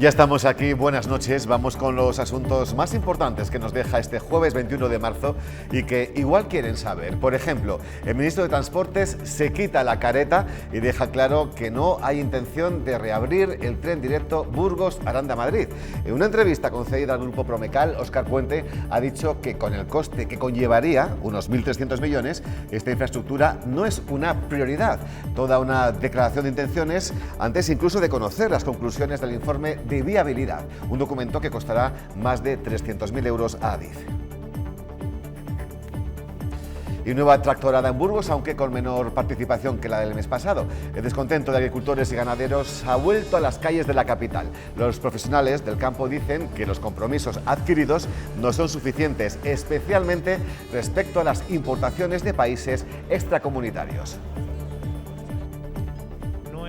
Ya estamos aquí, buenas noches. Vamos con los asuntos más importantes que nos deja este jueves 21 de marzo y que igual quieren saber. Por ejemplo, el ministro de Transportes se quita la careta y deja claro que no hay intención de reabrir el tren directo Burgos-Aranda-Madrid. En una entrevista concedida al grupo Promecal, Óscar Puente ha dicho que con el coste que conllevaría, unos 1.300 millones, esta infraestructura no es una prioridad. Toda una declaración de intenciones antes incluso de conocer las conclusiones del informe de viabilidad, un documento que costará más de 300.000 euros a Adif. Y nueva tractorada en Burgos, aunque con menor participación que la del mes pasado. El descontento de agricultores y ganaderos ha vuelto a las calles de la capital. Los profesionales del campo dicen que los compromisos adquiridos no son suficientes, especialmente respecto a las importaciones de países extracomunitarios.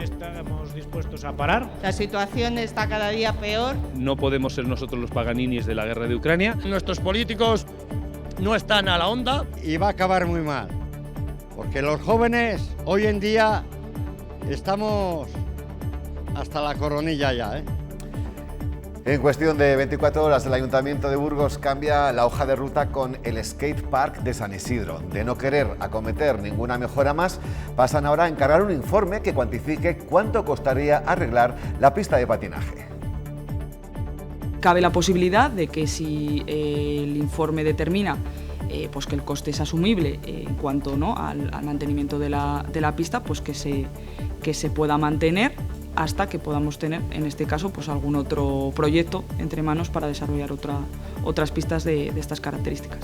Estamos dispuestos a parar. La situación está cada día peor. No podemos ser nosotros los paganinis de la guerra de Ucrania. Nuestros políticos no están a la onda. Y va a acabar muy mal, porque los jóvenes hoy en día estamos hasta la coronilla ya, ¿eh? En cuestión de 24 horas, el Ayuntamiento de Burgos cambia la hoja de ruta con el Skate Park de San Isidro. De no querer acometer ninguna mejora más, pasan ahora a encargar un informe que cuantifique cuánto costaría arreglar la pista de patinaje. Cabe la posibilidad de que si el informe determina pues que el coste es asumible en cuanto, ¿no?, al mantenimiento de la pista, pues que se pueda mantener hasta que podamos tener, en este caso, pues algún otro proyecto entre manos para desarrollar otras pistas de estas características.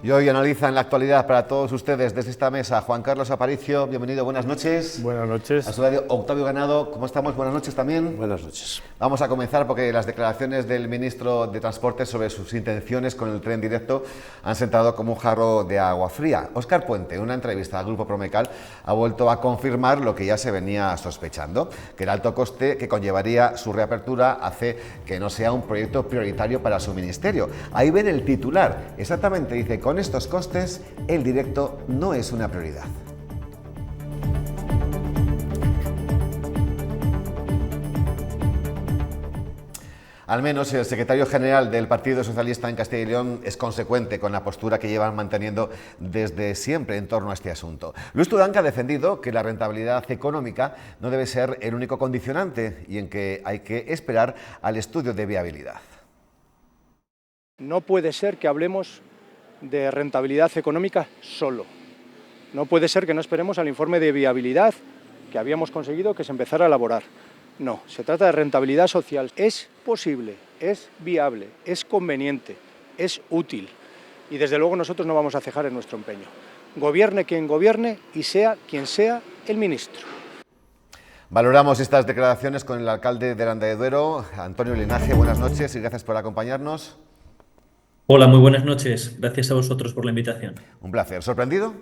Y hoy analiza en la actualidad para todos ustedes desde esta mesa Juan Carlos Aparicio. Bienvenido, buenas noches. Buenas noches. A su lado Octavio Ganado, ¿cómo estamos? Buenas noches también. Buenas noches. Vamos a comenzar porque las declaraciones del ministro de Transportes sobre sus intenciones con el tren directo han sentado como un jarro de agua fría. Óscar Puente, en una entrevista al grupo Promecal, ha vuelto a confirmar lo que ya se venía sospechando, que el alto coste que conllevaría su reapertura hace que no sea un proyecto prioritario para su ministerio. Ahí ven el titular, exactamente dice: con estos costes, el directo no es una prioridad. Al menos el secretario general del Partido Socialista en Castilla y León es consecuente con la postura que llevan manteniendo desde siempre en torno a este asunto. Luis Tudanca ha defendido que la rentabilidad económica no debe ser el único condicionante y en que hay que esperar al estudio de viabilidad. No puede ser que hablemos de rentabilidad económica solo. No puede ser que no esperemos al informe de viabilidad que habíamos conseguido que se empezara a elaborar. No, se trata de rentabilidad social. Es posible, es viable, es conveniente, es útil. Y desde luego nosotros no vamos a cejar en nuestro empeño. Gobierne quien gobierne y sea quien sea el ministro. Valoramos estas declaraciones con el alcalde de Aranda de Duero, Antonio Linaje. Buenas noches y gracias por acompañarnos. Hola, muy buenas noches. Gracias a vosotros por la invitación. Un placer. ¿Sorprendido?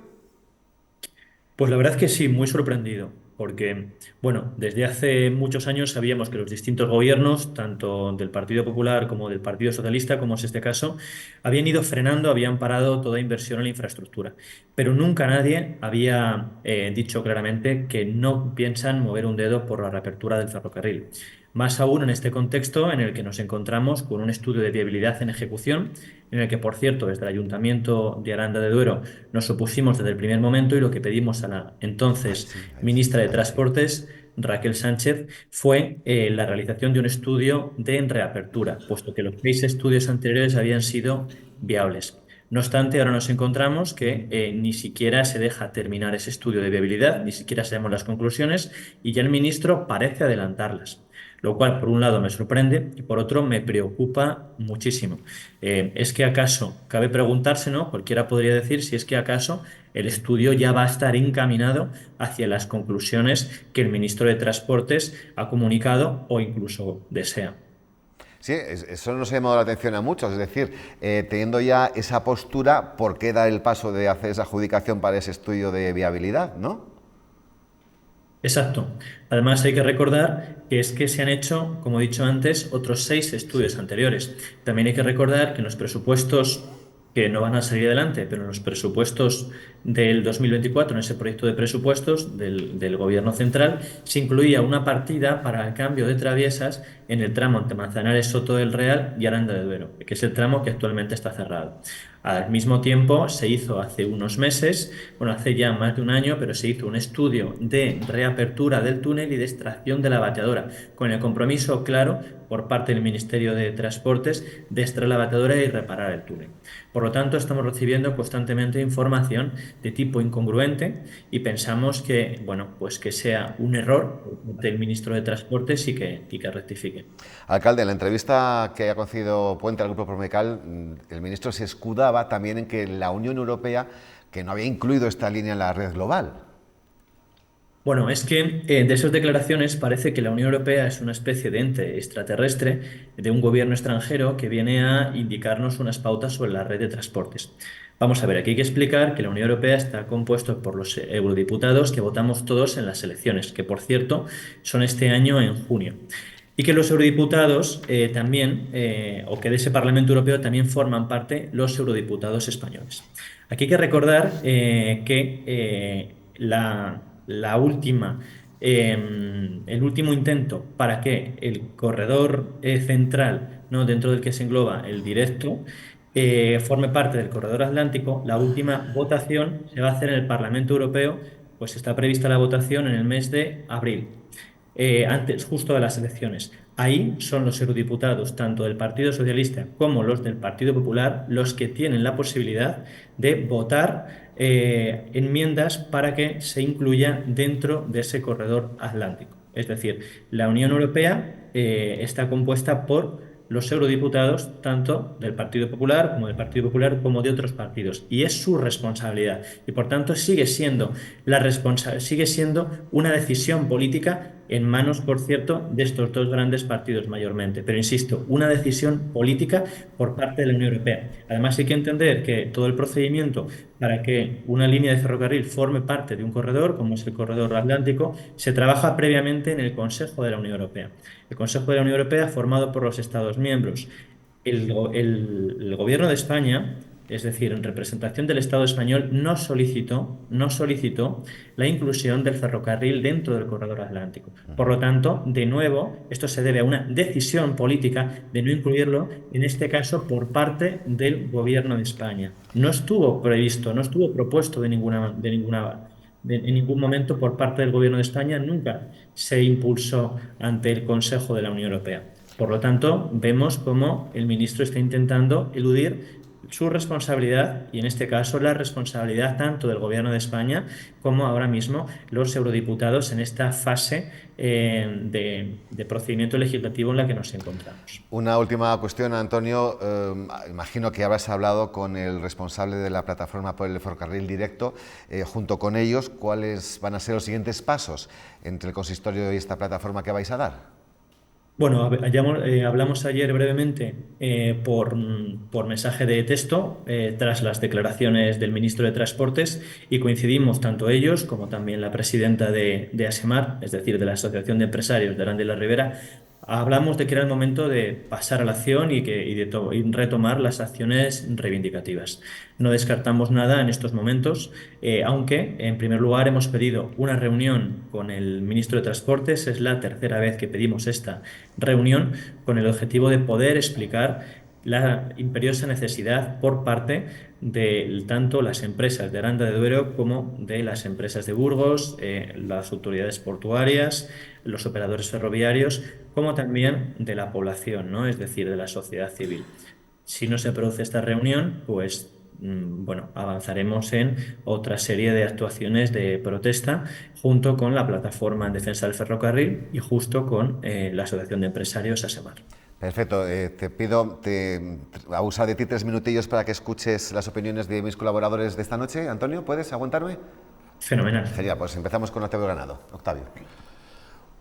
Pues la verdad es que sí, muy sorprendido, porque, bueno, desde hace muchos años sabíamos que los distintos gobiernos, tanto del Partido Popular como del Partido Socialista, como es este caso, habían ido frenando, habían parado toda inversión en la infraestructura, pero nunca nadie había dicho claramente que no piensan mover un dedo por la reapertura del ferrocarril. Más aún en este contexto en el que nos encontramos con un estudio de viabilidad en ejecución, en el que, por cierto, desde el Ayuntamiento de Aranda de Duero nos opusimos desde el primer momento y lo que pedimos a la entonces ministra de Transportes, Raquel Sánchez, fue la realización de un estudio de reapertura, puesto que los 6 estudios anteriores habían sido viables. No obstante, ahora nos encontramos que ni siquiera se deja terminar ese estudio de viabilidad, ni siquiera sabemos las conclusiones y ya el ministro parece adelantarlas. Lo cual, por un lado, me sorprende y, por otro, me preocupa muchísimo. ¿Es que acaso, cabe preguntarse, ¿no? Cualquiera podría decir si es que acaso el estudio ya va a estar encaminado hacia las conclusiones que el ministro de Transportes ha comunicado o incluso desea. Sí, eso nos ha llamado la atención a muchos, es decir, teniendo ya esa postura, ¿por qué dar el paso de hacer esa adjudicación para ese estudio de viabilidad, no? Exacto. Además hay que recordar que es que se han hecho, como he dicho antes, otros 6 estudios anteriores. También hay que recordar que en los presupuestos que no van a salir adelante, pero en los presupuestos del 2024, en ese proyecto de presupuestos del Gobierno central, se incluía una partida para el cambio de traviesas en el tramo entre Manzanares, Soto del Real y Aranda de Duero, que es el tramo que actualmente está cerrado. Al mismo tiempo, se hizo hace unos meses, bueno, hace ya más de un año, pero se hizo un estudio de reapertura del túnel y de extracción de la bateadora, con el compromiso claro por parte del Ministerio de Transportes de extraer la bateadora y reparar el túnel. Por lo tanto, estamos recibiendo constantemente información de tipo incongruente y pensamos que, bueno, pues que sea un error del Ministro de Transportes y que rectifique. Alcalde, en la entrevista que ha concedido Puente al Grupo Promecal, el ministro se escudaba también en que la Unión Europea, que no había incluido esta línea en la red global. Bueno, es que de esas declaraciones parece que la Unión Europea es una especie de ente extraterrestre de un gobierno extranjero que viene a indicarnos unas pautas sobre la red de transportes. Vamos a ver, aquí hay que explicar que la Unión Europea está compuesta por los eurodiputados que votamos todos en las elecciones, que por cierto son este año en junio. Y que los eurodiputados también, o que de ese Parlamento Europeo también forman parte los eurodiputados españoles. Aquí hay que recordar que el último intento para que el corredor central, ¿no?, dentro del que se engloba el directo, forme parte del corredor atlántico, la última votación se va a hacer en el Parlamento Europeo, pues está prevista la votación en el mes de abril. Antes justo de las elecciones. Ahí son los eurodiputados, tanto del Partido Socialista como los del Partido Popular, los que tienen la posibilidad de votar enmiendas para que se incluya dentro de ese corredor atlántico. Es decir, la Unión Europea está compuesta por los eurodiputados tanto del Partido Popular como de otros partidos, y es su responsabilidad, y por tanto sigue siendo una decisión política en manos, por cierto, de estos dos grandes partidos mayormente, pero insisto, una decisión política por parte de la Unión Europea. Además hay que entender que todo el procedimiento para que una línea de ferrocarril forme parte de un corredor, como es el corredor atlántico, se trabaja previamente en el Consejo de la Unión Europea. El Consejo de la Unión Europea, formado por los Estados miembros. El Gobierno de España, es decir, en representación del Estado español, no solicitó la inclusión del ferrocarril dentro del corredor atlántico. Por lo tanto, de nuevo, esto se debe a una decisión política de no incluirlo, en este caso por parte del Gobierno de España. No estuvo previsto, no estuvo propuesto en ningún momento por parte del Gobierno de España, nunca se impulsó ante el Consejo de la Unión Europea. Por lo tanto, vemos cómo el ministro está intentando eludir su responsabilidad, y en este caso la responsabilidad tanto del Gobierno de España como ahora mismo los eurodiputados en esta fase de procedimiento legislativo en la que nos encontramos. Una última cuestión, Antonio. Imagino que habrás hablado con el responsable de la plataforma por el ferrocarril directo. Junto con ellos, ¿cuáles van a ser los siguientes pasos entre el consistorio y esta plataforma que vais a dar? Bueno, hablamos ayer brevemente por mensaje de texto tras las declaraciones del ministro de Transportes, y coincidimos tanto ellos como también la presidenta de ASEMAR, es decir, de la Asociación de Empresarios de Aranda y la Ribera. Hablamos de que era el momento de pasar a la acción y retomar las acciones reivindicativas. No descartamos nada en estos momentos, aunque en primer lugar hemos pedido una reunión con el ministro de Transportes. Es la tercera vez que pedimos esta reunión con el objetivo de poder explicar la imperiosa necesidad por parte de tanto las empresas de Aranda de Duero como de las empresas de Burgos, las autoridades portuarias, los operadores ferroviarios, como también de la población, ¿no?, es decir, de la sociedad civil. Si no se produce esta reunión, pues bueno, avanzaremos en otra serie de actuaciones de protesta junto con la Plataforma en Defensa del Ferrocarril y justo con la Asociación de Empresarios ASEMAR. Perfecto. Te pido abusar de ti 3 minutillos para que escuches las opiniones de mis colaboradores de esta noche. Antonio, ¿puedes aguantarme? Fenomenal. Genial, pues empezamos con Octavio Granado. Octavio.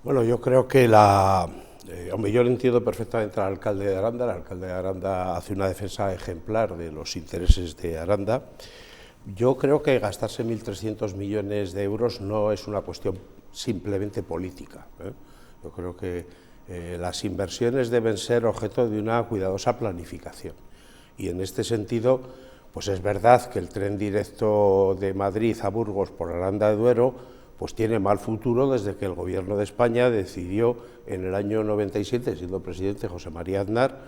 Bueno, yo creo que yo lo entiendo perfectamente al alcalde de Aranda. El alcalde de Aranda hace una defensa ejemplar de los intereses de Aranda. Yo creo que gastarse 1.300 millones de euros no es una cuestión simplemente política, ¿eh? Yo creo que las inversiones deben ser objeto de una cuidadosa planificación, y en este sentido Pues es verdad que el tren directo de Madrid a Burgos por Aranda de Duero pues tiene mal futuro desde que el Gobierno de España decidió en el año 97, siendo presidente José María Aznar,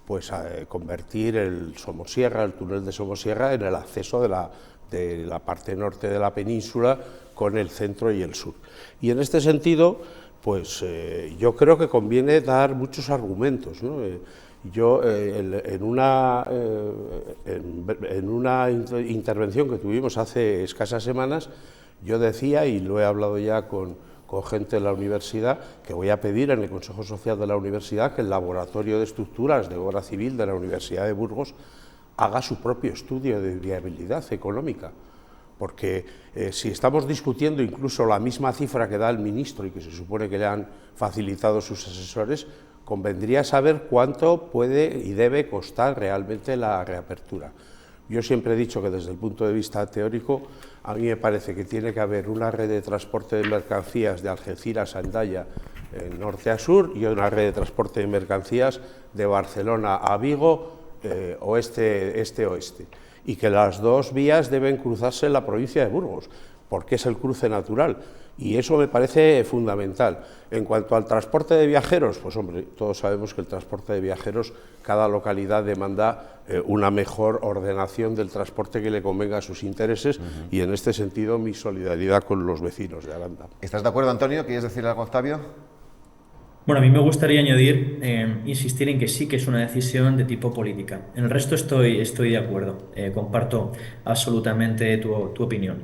pues convertir el Somosierra, el túnel de Somosierra, en el acceso de la parte norte de la península con el centro y el sur. Y en este sentido, pues yo creo que conviene dar muchos argumentos, ¿no? Yo, en una intervención que tuvimos hace escasas semanas, yo decía, y lo he hablado ya con gente de la universidad, que voy a pedir en el Consejo Social de la Universidad que el Laboratorio de Estructuras de Obra Civil de la Universidad de Burgos haga su propio estudio de viabilidad económica. Porque si estamos discutiendo incluso la misma cifra que da el ministro y que se supone que le han facilitado sus asesores, convendría saber cuánto puede y debe costar realmente la reapertura. Yo siempre he dicho que desde el punto de vista teórico, a mí me parece que tiene que haber una red de transporte de mercancías de Algeciras a Hendaya, norte a sur, y una red de transporte de mercancías de Barcelona a Vigo, oeste-oeste. Y que las dos vías deben cruzarse en la provincia de Burgos, porque es el cruce natural, y eso me parece fundamental. En cuanto al transporte de viajeros, pues hombre, todos sabemos que el transporte de viajeros, cada localidad demanda una mejor ordenación del transporte que le convenga a sus intereses, y en este sentido mi solidaridad con los vecinos de Aranda. ¿Estás de acuerdo, Antonio? ¿Quieres decir algo, Octavio? Bueno, a mí me gustaría añadir, insistir en que sí que es una decisión de tipo política. En el resto estoy de acuerdo, comparto absolutamente tu opinión.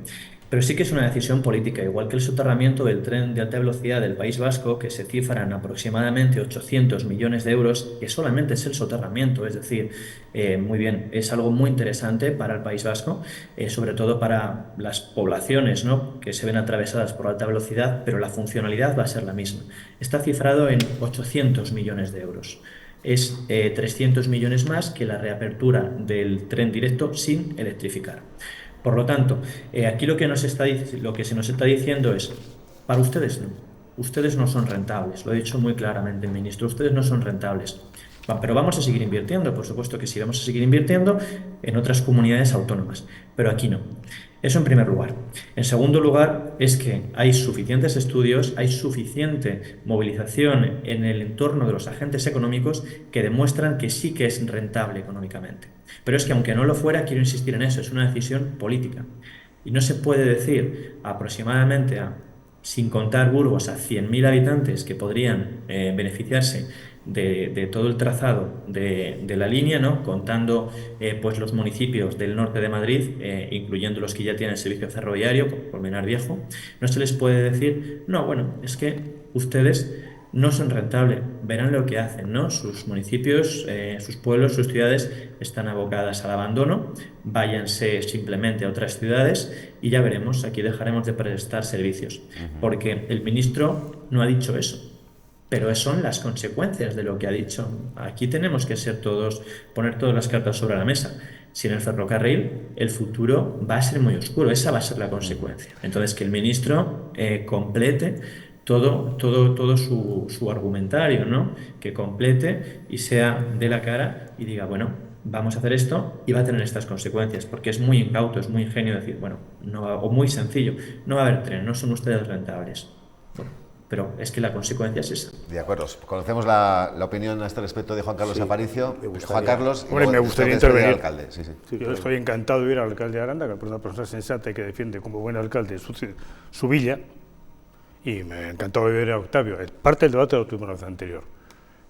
Pero sí que es una decisión política, igual que el soterramiento del tren de alta velocidad del País Vasco, que se cifran aproximadamente 800 millones de euros, que solamente es el soterramiento, es decir, muy bien, es algo muy interesante para el País Vasco, sobre todo para las poblaciones, ¿no?, que se ven atravesadas por alta velocidad, pero la funcionalidad va a ser la misma. Está cifrado en 800 millones de euros. Es 300 millones más que la reapertura del tren directo sin electrificar. Por lo tanto, aquí lo que se nos está diciendo es, para ustedes no son rentables, lo ha dicho muy claramente el ministro, ustedes no son rentables, pero vamos a seguir invirtiendo, por supuesto que sí, vamos a seguir invirtiendo en otras comunidades autónomas, pero aquí no. Eso en primer lugar. En segundo lugar, es que hay suficientes estudios, hay suficiente movilización en el entorno de los agentes económicos que demuestran que sí que es rentable económicamente. Pero es que aunque no lo fuera, quiero insistir en eso, es una decisión política. Y no se puede decir aproximadamente, sin contar Burgos, a 100.000 habitantes que podrían beneficiarse de todo el trazado de la línea, ¿no?, contando pues los municipios del norte de Madrid, incluyendo los que ya tienen servicio ferroviario, como Colmenar Viejo. No se les puede decir, no, bueno, es que ustedes no son rentables, verán lo que hacen, ¿no? Sus municipios, sus pueblos, sus ciudades están abocadas al abandono, váyanse simplemente a otras ciudades y ya veremos, aquí dejaremos de prestar servicios. Porque el ministro no ha dicho eso, pero son las consecuencias de lo que ha dicho. Aquí tenemos que poner todas las cartas sobre la mesa. Sin el ferrocarril, el futuro va a ser muy oscuro, esa va a ser la consecuencia. Entonces, que el ministro complete todo su argumentario, ¿no?, que complete y sea de la cara y diga, bueno, vamos a hacer esto y va a tener estas consecuencias, porque es muy incauto, es muy ingenuo decir, bueno, o muy sencillo, no va a haber tren, no son ustedes rentables. Bueno, pero es que la consecuencia es esa. De acuerdo. Conocemos la opinión a este respecto de Juan Carlos Aparicio. Juan Carlos, me gustaría intervenir. Alcalde. Sí. Yo estoy encantado de ver al alcalde de Aranda, que es una persona sensata y que defiende como buen alcalde su villa, y me encantó ver a Octavio. Parte del debate lo tuvimos la vez anterior.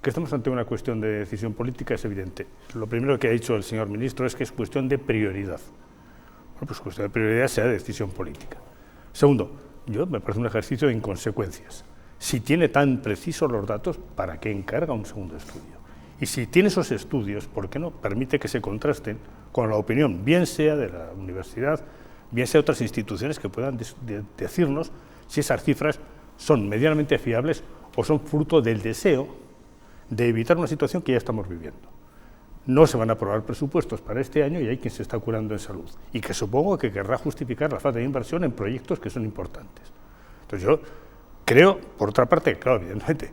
Que estamos ante una cuestión de decisión política es evidente. Lo primero que ha dicho el señor ministro es que es cuestión de prioridad. Bueno, pues cuestión de prioridad sea decisión política. Segundo, me parece un ejercicio de inconsecuencias. Si tiene tan precisos los datos, ¿para qué encarga un segundo estudio? Y si tiene esos estudios, ¿por qué no permite que se contrasten con la opinión, bien sea de la universidad, bien sea de otras instituciones que puedan decirnos si esas cifras son medianamente fiables o son fruto del deseo de evitar una situación que ya estamos viviendo? No se van a aprobar presupuestos para este año y hay quien se está curando en salud y que supongo que querrá justificar la falta de inversión en proyectos que son importantes. Entonces yo creo, por otra parte, claro, evidentemente,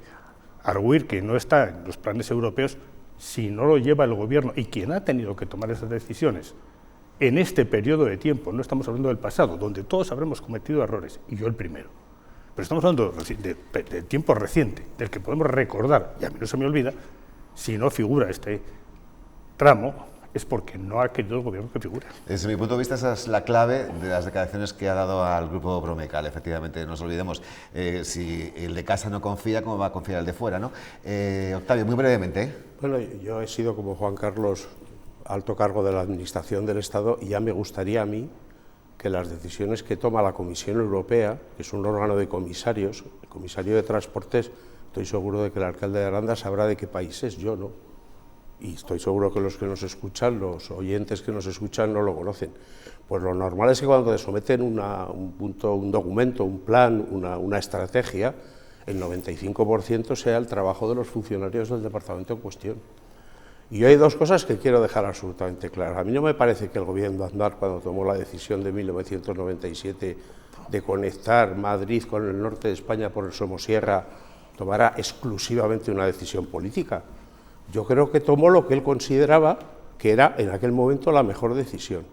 arguir que no está en los planes europeos, si no lo lleva el gobierno y quien ha tenido que tomar esas decisiones en este periodo de tiempo, no estamos hablando del pasado, donde todos habremos cometido errores, y yo el primero. Pero estamos hablando de tiempo reciente, del que podemos recordar, y a mí no se me olvida, si no figura este tramo, es porque no ha querido el gobierno que figure. Desde mi punto de vista, esa es la clave de las declaraciones que ha dado al grupo Bromecal. Efectivamente, no nos olvidemos, si el de casa no confía, ¿cómo va a confiar el de fuera, ¿no? Octavio, muy brevemente. Bueno, yo he sido, como Juan Carlos, alto cargo de la Administración del Estado, y ya me gustaría a mí que las decisiones que toma la Comisión Europea, que es un órgano de comisarios, el comisario de Transportes, estoy seguro de que el alcalde de Aranda sabrá de qué país es, yo no. Y estoy seguro que los que nos escuchan, los oyentes que nos escuchan, no lo conocen. Pues lo normal es que cuando te someten un documento, un plan, una estrategia, el 95% sea el trabajo de los funcionarios del departamento en cuestión. Y hay dos cosas que quiero dejar absolutamente claras. A mí no me parece que el gobierno de Aznar, cuando tomó la decisión de 1997 de conectar Madrid con el norte de España por el Somosierra, tomara exclusivamente una decisión política. Yo creo que tomó lo que él consideraba que era en aquel momento la mejor decisión.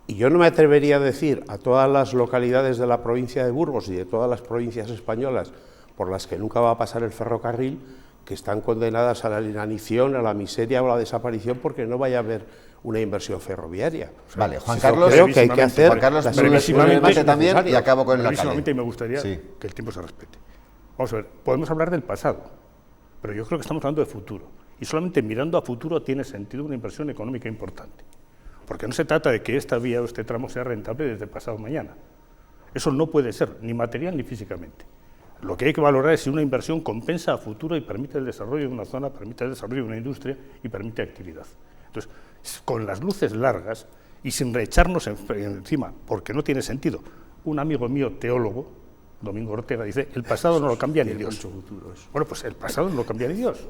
Y yo no me atrevería a decir a todas las localidades de la provincia de Burgos y de todas las provincias españolas por las que nunca va a pasar el ferrocarril, que están condenadas a la inanición, a la miseria o a la desaparición porque no vaya a haber una inversión ferroviaria. Vale, Juan Carlos, creo que hay que hacer Juan Carlos, brevísimamente también, y acabo con el alcalde. Y me gustaría que el tiempo se respete. Vamos a ver, podemos hablar del pasado, pero yo creo que estamos hablando de futuro. Y solamente mirando a futuro tiene sentido una inversión económica importante. Porque no se trata de que esta vía o este tramo sea rentable desde pasado mañana. Eso no puede ser, ni material ni físicamente. Lo que hay que valorar es si una inversión compensa a futuro y permite el desarrollo de una zona, permite el desarrollo de una industria y permite actividad. Entonces, con las luces largas y sin reecharnos encima, porque no tiene sentido. Un amigo mío, teólogo, Domingo Ortega, dice, el pasado no lo cambia ni Dios. Bueno, pues el pasado no lo cambia ni Dios.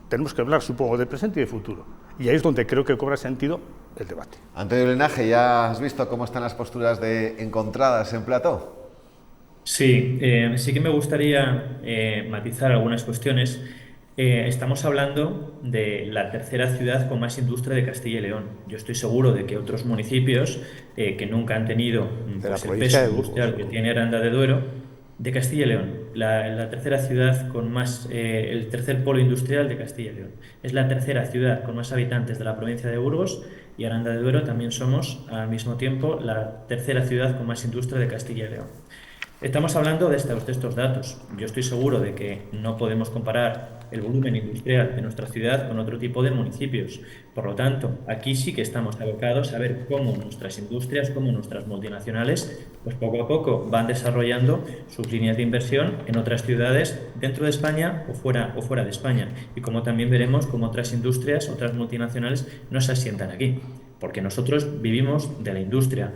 Tenemos que hablar, supongo, de presente y de futuro. Y ahí es donde creo que cobra sentido el debate. Antonio Linaje, ¿ya has visto cómo están las posturas encontradas en plató? Sí, sí que me gustaría matizar algunas cuestiones. Estamos hablando de la tercera ciudad con más industria de Castilla y León. Yo estoy seguro de que otros municipios que nunca han tenido pues, el peso industrial que tiene Aranda de Duero, de Castilla y León, la tercera ciudad con más, el tercer polo industrial de Castilla y León. Es la tercera ciudad con más habitantes de la provincia de Burgos, y Aranda de Duero también somos al mismo tiempo la tercera ciudad con más industria de Castilla y León. Estamos hablando de estos datos. Yo estoy seguro de que no podemos comparar el volumen industrial de nuestra ciudad con otro tipo de municipios. Por lo tanto, aquí sí que estamos abocados a ver cómo nuestras industrias, cómo nuestras multinacionales, pues poco a poco van desarrollando sus líneas de inversión en otras ciudades dentro de España o fuera de España. Y como también veremos cómo otras industrias, otras multinacionales no se asientan aquí, porque nosotros vivimos de la industria.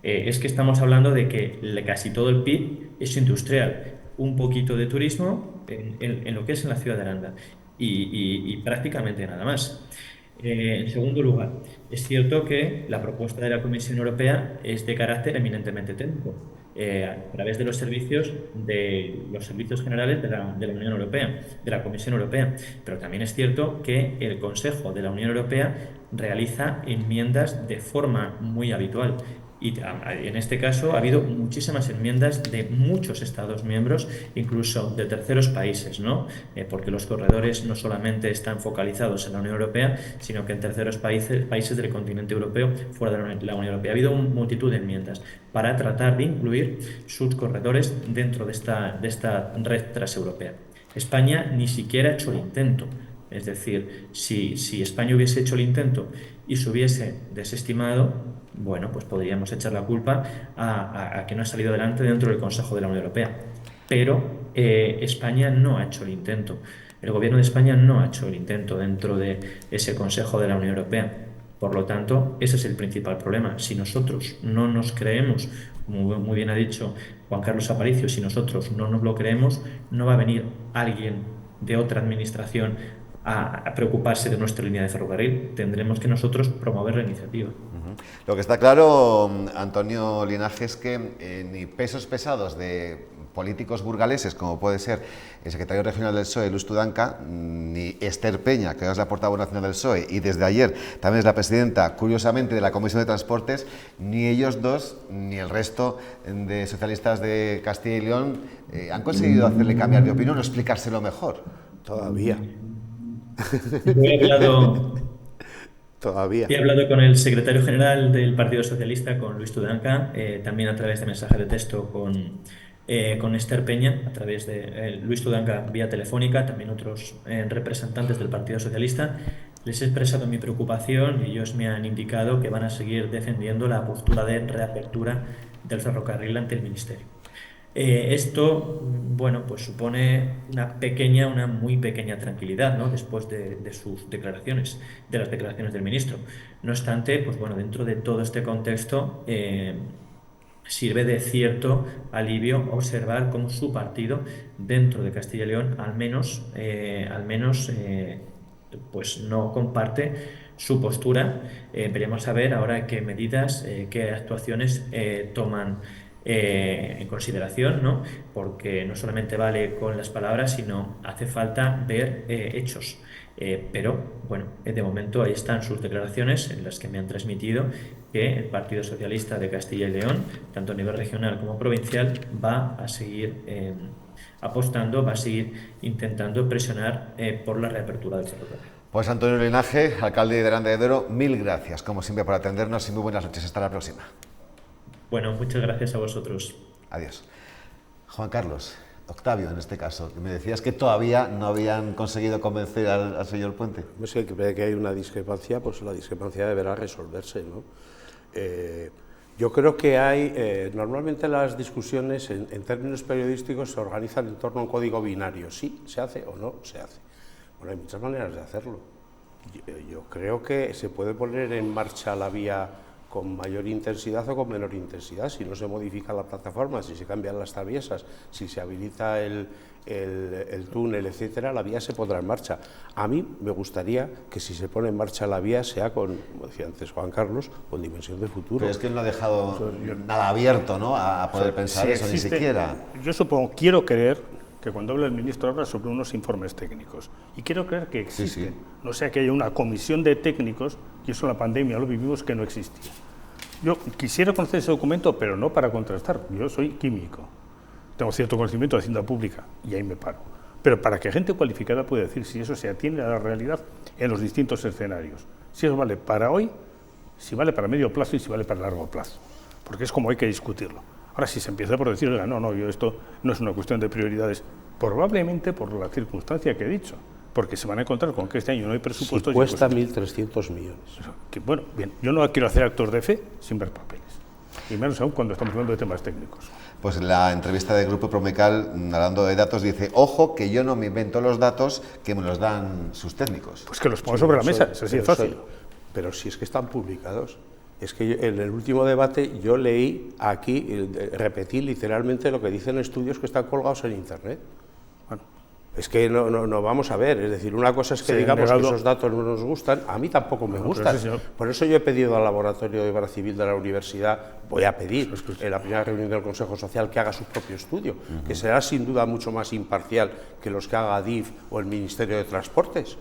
Es que estamos hablando de que casi todo el PIB es industrial, un poquito de turismo en lo que es en la ciudad de Aranda y prácticamente nada más. En segundo lugar, es cierto que la propuesta de la Comisión Europea es de carácter eminentemente técnico, a través de los servicios generales de la Unión Europea, de la Comisión Europea. Pero también es cierto que el Consejo de la Unión Europea realiza enmiendas de forma muy habitual. Y en este caso ha habido muchísimas enmiendas de muchos Estados miembros, incluso de terceros países, ¿no? Porque los corredores no solamente están focalizados en la Unión Europea, sino que en terceros países del continente europeo, fuera de la Unión Europea. Ha habido multitud de enmiendas para tratar de incluir sus corredores dentro de esta red transeuropea. España ni siquiera ha hecho el intento. Es decir, si España hubiese hecho el intento y se hubiese desestimado, bueno, pues podríamos echar la culpa a que no ha salido adelante dentro del Consejo de la Unión Europea. Pero España no ha hecho el intento. El Gobierno de España no ha hecho el intento dentro de ese Consejo de la Unión Europea. Por lo tanto, ese es el principal problema. Si nosotros no nos creemos, como muy bien ha dicho Juan Carlos Aparicio, si nosotros no nos lo creemos, no va a venir alguien de otra administración a preocuparse de nuestra línea de ferrocarril. Tendremos que nosotros promover la iniciativa. Lo que está claro, Antonio Linaje, es que ni pesos pesados de políticos burgaleses, como puede ser el secretario regional del PSOE, Luis Tudanca, ni Esther Peña, que es la portavoz nacional del PSOE, y desde ayer también es la presidenta, curiosamente, de la Comisión de Transportes, ni ellos dos, ni el resto de socialistas de Castilla y León han conseguido hacerle cambiar de opinión o explicárselo mejor. Todavía. He hablado con el secretario general del Partido Socialista, con Luis Tudanca, también a través de mensaje de texto con Esther Peña, a través de Luis Tudanca vía telefónica, también otros representantes del Partido Socialista. Les he expresado mi preocupación y ellos me han indicado que van a seguir defendiendo la postura de reapertura del ferrocarril ante el Ministerio. Esto, bueno, pues supone una muy pequeña tranquilidad, ¿no?, después de sus declaraciones, de las declaraciones del ministro. No obstante, pues bueno, dentro de todo este contexto sirve de cierto alivio observar cómo su partido, dentro de Castilla y León, al menos pues no comparte su postura. Veremos a ver ahora qué medidas, qué actuaciones toman en consideración, ¿no? Porque no solamente vale con las palabras, sino hace falta ver hechos. Pero bueno, de momento ahí están sus declaraciones, en las que me han transmitido que el Partido Socialista de Castilla y León, tanto a nivel regional como provincial, va a seguir apostando, va a seguir intentando presionar por la reapertura del ferrocarril. Pues Antonio Linaje, alcalde de Aranda de Duero, mil gracias, como siempre, por atendernos y muy buenas noches. Hasta la próxima. Bueno, muchas gracias a vosotros. Adiós. Juan Carlos, Octavio, en este caso, me decías que todavía no habían conseguido convencer al señor Puente. Es que hay una discrepancia, pues la discrepancia deberá resolverse, ¿no? Yo creo que hay, normalmente las discusiones en términos periodísticos se organizan en torno a un código binario, sí, se hace o no se hace. Bueno, hay muchas maneras de hacerlo. Yo creo que se puede poner en marcha la vía con mayor intensidad o con menor intensidad, si no se modifica la plataforma, si se cambian las traviesas, si se habilita el túnel, etcétera, la vía se pondrá en marcha. A mí me gustaría que si se pone en marcha la vía sea con, como decía antes Juan Carlos, con dimensión de futuro. Pero es que él no ha dejado nada abierto, ¿no?, a poder pensar eso, ni siquiera. Yo supongo, quiero creer que cuando habla el ministro habla sobre unos informes técnicos. Y quiero creer que existen. Sí. No sea que haya una comisión de técnicos, y eso en la pandemia lo vivimos, que no existía. Yo quisiera conocer ese documento, pero no para contrastar. Yo soy químico. Tengo cierto conocimiento de Hacienda Pública, y ahí me paro. Pero para que gente cualificada pueda decir si eso se atiende a la realidad en los distintos escenarios. Si eso vale para hoy, si vale para medio plazo y si vale para largo plazo. Porque es como hay que discutirlo. Ahora, si se empieza por decir, yo esto no es una cuestión de prioridades, probablemente por la circunstancia que he dicho, porque se van a encontrar con que este año no hay presupuesto. Y cuesta 1.300 millones. Que, bueno, bien, yo no quiero hacer actos de fe sin ver papeles, y menos aún cuando estamos hablando de temas técnicos. Pues en la entrevista del Grupo Promecal, hablando de datos, dice, ojo, que yo no me invento los datos, que me los dan sus técnicos. Pues que los pongo sobre la mesa, eso sí es fácil. Pero si es que están publicados. Es que en el último debate yo leí aquí, repetí literalmente lo que dicen estudios que están colgados en Internet. Bueno, es que no vamos a ver, es decir, una cosa es que digamos que esos datos no nos gustan, a mí tampoco me gustan. Por eso yo he pedido al Laboratorio de Obra Civil de la Universidad, voy a pedir en la primera reunión del Consejo Social que haga su propio estudio, que será sin duda mucho más imparcial que los que haga DIF o el Ministerio de Transportes.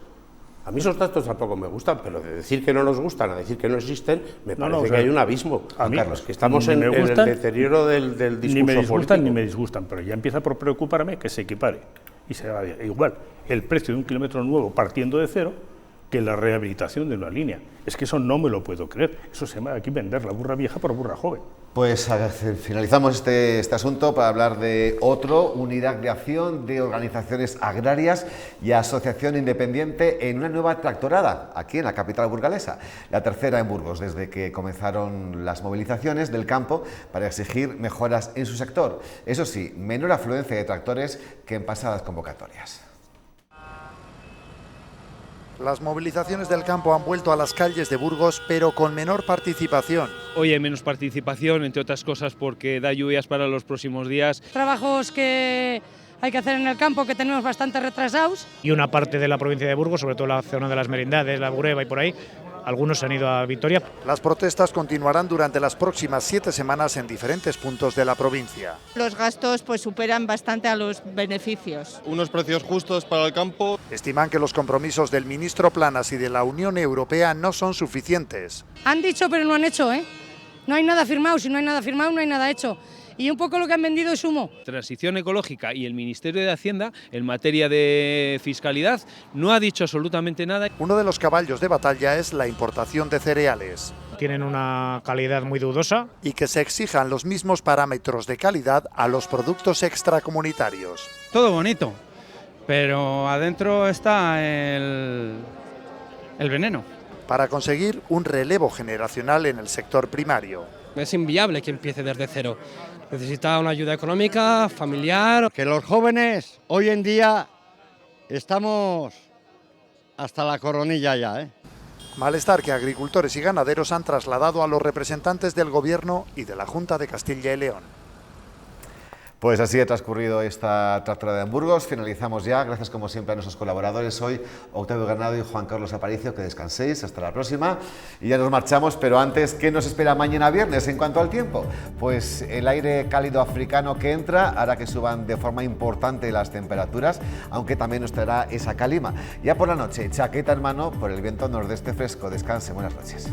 A mí esos datos tampoco me gustan, pero de decir que no nos gustan a decir que no existen, me parece que hay un abismo. A mí, Carlos, que estamos en el deterioro del discurso ni me disgustan político. Ni me disgustan, pero ya empieza por preocuparme que se equipare. Y será igual el precio de un kilómetro nuevo partiendo de cero que la rehabilitación de una línea. Es que eso no me lo puedo creer. Eso se llama aquí vender la burra vieja por burra joven. Pues finalizamos este asunto para hablar de otro, unidad de acción de organizaciones agrarias y asociación independiente en una nueva tractorada aquí en la capital burgalesa, la tercera en Burgos, desde que comenzaron las movilizaciones del campo para exigir mejoras en su sector. Eso sí, menor afluencia de tractores que en pasadas convocatorias. Las movilizaciones del campo han vuelto a las calles de Burgos, pero con menor participación. Hoy hay menos participación, entre otras cosas porque da lluvias para los próximos días. Trabajos que hay que hacer en el campo que tenemos bastante retrasados. Y una parte de la provincia de Burgos, sobre todo la zona de las Merindades, la Bureba y por ahí, Algunos se han ido a Vitoria. Las protestas continuarán durante las próximas 7 semanas en diferentes puntos de la provincia. Los gastos pues superan bastante a los beneficios. Unos precios justos para el campo. Estiman que los compromisos del ministro Planas y de la Unión Europea no son suficientes. Han dicho pero no han hecho, ¿eh? No hay nada firmado, si no hay nada firmado no hay nada hecho. Y un poco lo que han vendido es humo. Transición ecológica y el Ministerio de Hacienda, en materia de fiscalidad, no ha dicho absolutamente nada. Uno de los caballos de batalla es la importación de cereales. Tienen una calidad muy dudosa. Y que se exijan los mismos parámetros de calidad a los productos extracomunitarios. Todo bonito, pero adentro está el veneno. Para conseguir un relevo generacional en el sector primario. Es inviable que empiece desde cero. Necesita una ayuda económica, familiar. Que los jóvenes hoy en día estamos hasta la coronilla ya, ¿eh? Malestar que agricultores y ganaderos han trasladado a los representantes del Gobierno y de la Junta de Castilla y León. Pues así ha transcurrido esta tractorada en Burgos. Finalizamos ya. Gracias como siempre a nuestros colaboradores hoy, Octavio Granado y Juan Carlos Aparicio. Que descanséis. Hasta la próxima. Y ya nos marchamos, pero antes, ¿qué nos espera mañana viernes en cuanto al tiempo? Pues el aire cálido africano que entra hará que suban de forma importante las temperaturas, aunque también nos traerá esa calima. Ya por la noche, chaqueta en mano por el viento nordeste fresco. Descanse. Buenas noches.